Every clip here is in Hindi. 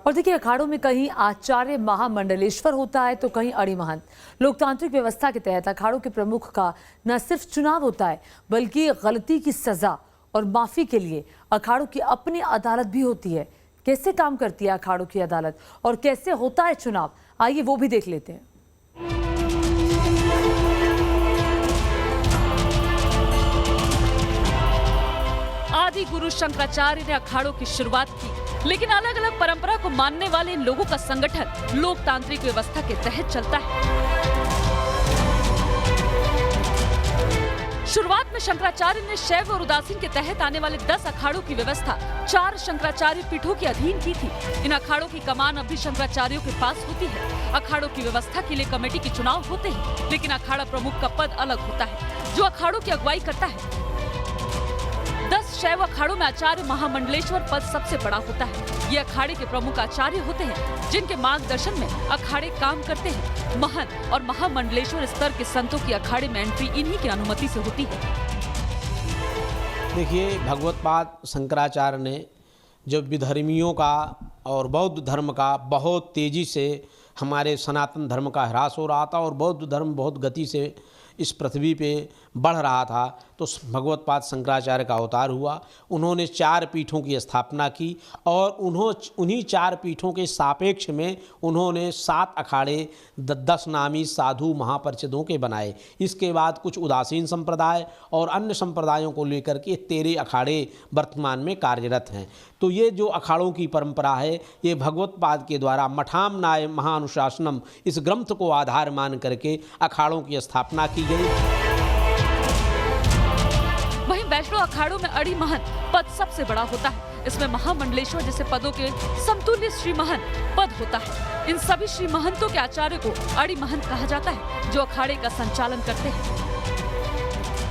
और देखिए, अखाड़ों में कहीं आचार्य महामंडलेश्वर होता है तो कहीं अड़ी महंत। लोकतांत्रिक व्यवस्था के तहत अखाड़ों के प्रमुख का न सिर्फ चुनाव होता है बल्कि गलती की सजा और माफी के लिए अखाड़ों की अपनी अदालत भी होती है। कैसे काम करती है अखाड़ों की अदालत और कैसे होता है चुनाव, आइए वो भी देख लेते हैं। आदि गुरु शंकराचार्य ने अखाड़ों की शुरुआत की, लेकिन अलग अलग परंपरा को मानने वाले इन लोगों का संगठन लोकतांत्रिक व्यवस्था के तहत चलता है। शुरुआत में शंकराचार्य ने शैव और उदासीन के तहत आने वाले 10 अखाड़ों की व्यवस्था 4 शंकराचार्य पीठों के अधीन की थी। इन अखाड़ों की कमान अब भी शंकराचार्यों के पास होती है। अखाड़ों की व्यवस्था के लिए कमेटी के चुनाव होते हैं, लेकिन अखाड़ा प्रमुख का पद अलग होता है जो अखाड़ों की अगुवाई करता है। 10 शैव अखाड़ों में आचार्य महामंडलेश्वर पद सबसे बड़ा होता है। ये अखाड़े के प्रमुख आचार्य होते हैं जिनके मार्गदर्शन में अखाड़े काम करते हैं। महंत और महामंडलेश्वर स्तर के संतों की अखाड़े में एंट्री इन्हीं की अनुमति से होती है। देखिए, भगवतपाद शंकराचार्य ने जो विधर्मियों का और बौद्ध धर्म का बहुत तेजी से हमारे सनातन धर्म का ह्रास हो रहा था और बौद्ध धर्म बहुत गति से इस पृथ्वी पे बढ़ रहा था, तो भगवतपाद शंकराचार्य का अवतार हुआ। उन्होंने 4 पीठों की स्थापना की और उन्हीं 4 पीठों के सापेक्ष में उन्होंने 7 अखाड़े 10 नामी साधु महापरिषदों के बनाए। इसके बाद कुछ उदासीन संप्रदाय और अन्य संप्रदायों को लेकर के 13 अखाड़े वर्तमान में कार्यरत हैं। तो ये जो अखाड़ों की परंपरा है, ये भगवतपाद के द्वारा मठामनाय महानुशासनम इस ग्रंथ को आधार मान करके अखाड़ों की स्थापना की गई। वहीं वैष्णव अखाड़ों में अड़ी महंत पद सबसे बड़ा होता है। इसमें महामंडलेश्वर जैसे पदों के समतुल्य श्री महंत पद होता है। इन सभी श्री महंतों के आचार्य को अड़ी महंत कहा जाता है, जो अखाड़े का संचालन करते हैं।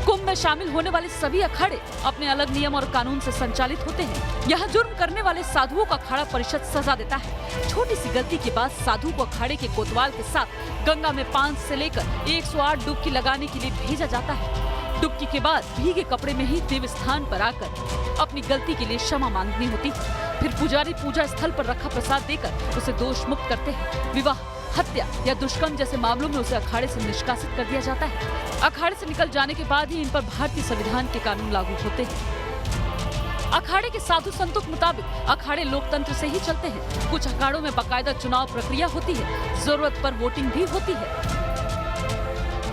कुंभ में शामिल होने वाले सभी अखाड़े अपने अलग नियम और कानून से संचालित होते हैं। यहाँ जुर्म करने वाले साधुओं का अखाड़ा परिषद सजा देता है। छोटी सी गलती के बाद साधु को अखाड़े के कोतवाल के साथ गंगा में 5 से लेकर 108 डुबकी लगाने के लिए भेजा जाता है। डुबकी के बाद भीगे कपड़े में ही देव स्थान पर आकर अपनी गलती के लिए क्षमा मांगनी होती है। फिर पुजारी पूजा स्थल पर रखा प्रसाद देकर उसे दोष मुक्त करते हैं। विवाह, हत्या या दुष्कर्म जैसे मामलों में उसे अखाड़े से निष्कासित कर दिया जाता है। अखाड़े से निकल जाने के बाद ही इन पर भारतीय संविधान के कानून लागू होते हैं। अखाड़े के साधु संतों के मुताबिक अखाड़े लोकतंत्र से ही चलते हैं। कुछ अखाड़ों में बाकायदा चुनाव प्रक्रिया होती है, जरूरत पर वोटिंग भी होती है।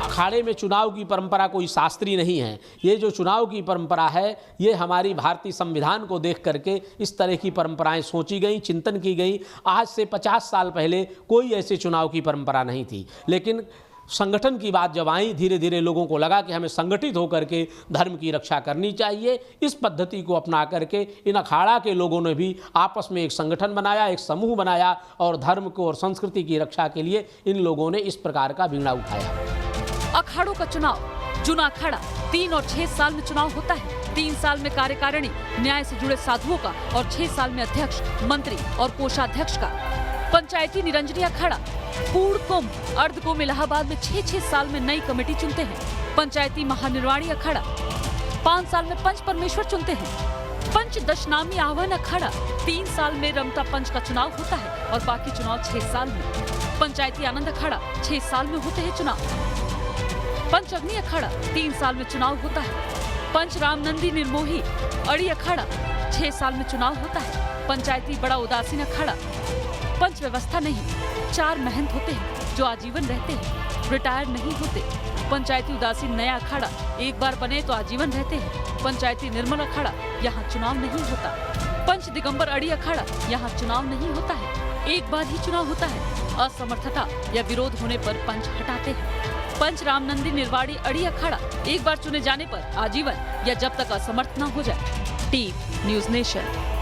अखाड़े में चुनाव की परंपरा कोई शास्त्रीय नहीं है। ये जो चुनाव की परंपरा है, ये हमारी भारतीय संविधान को देख करके इस तरह की परंपराएं सोची गई, चिंतन की गई। आज से 50 साल पहले कोई ऐसे चुनाव की परंपरा नहीं थी, लेकिन संगठन की बात जब आई, धीरे धीरे लोगों को लगा कि हमें संगठित होकर के धर्म की रक्षा करनी चाहिए। इस पद्धति को अपना करके इन अखाड़ा के लोगों ने भी आपस में एक संगठन बनाया, एक समूह बनाया और धर्म को और संस्कृति की रक्षा के लिए इन लोगों ने इस प्रकार का बीड़ा उठाया। अखाड़ों का चुनाव, चुना अखाड़ा 3 और 6 साल में चुनाव होता है। 3 साल में कार्यकारिणी, न्याय से जुड़े साधुओं का और 6 साल में अध्यक्ष, मंत्री और कोषाध्यक्ष का। पंचायती निरंजनी अखाड़ा, पूर्ण कुंभ, अर्ध कुंभ इलाहाबाद में 6-6 साल में नई कमेटी चुनते हैं। पंचायती महानिर्वाणी अखाड़ा 5 साल में पंच परमेश्वर चुनते हैं। पंच दशनामी आह्वान अखाड़ा 3 साल में रमता पंच का चुनाव होता है और बाकी चुनाव 6 साल में। पंचायती आनंद अखाड़ा 6 साल में होते हैं चुनाव। पंच अग्नि अखाड़ा 3 साल में चुनाव होता है। पंच रामनंदी निर्मोही अड़ी अखाड़ा 6 साल में चुनाव होता है। पंचायती बड़ा उदासीन अखाड़ा, पंच व्यवस्था नहीं, 4 महंत होते हैं जो आजीवन रहते हैं, रिटायर नहीं होते। पंचायती उदासीन नया अखाड़ा, एक बार बने तो आजीवन रहते हैं। पंचायती निर्मल अखाड़ा, यहाँ चुनाव नहीं होता। पंच दिगंबर अड़ी अखाड़ा, यहाँ चुनाव नहीं होता है, एक बार ही चुनाव होता है। असमर्थता या विरोध होने पर पंच हटाते हैं। पंच रामनंदी निर्वाणी अड़ी अखाड़ा, एक बार चुने जाने पर आजीवन या जब तक असमर्थ न हो जाए। TV news nation.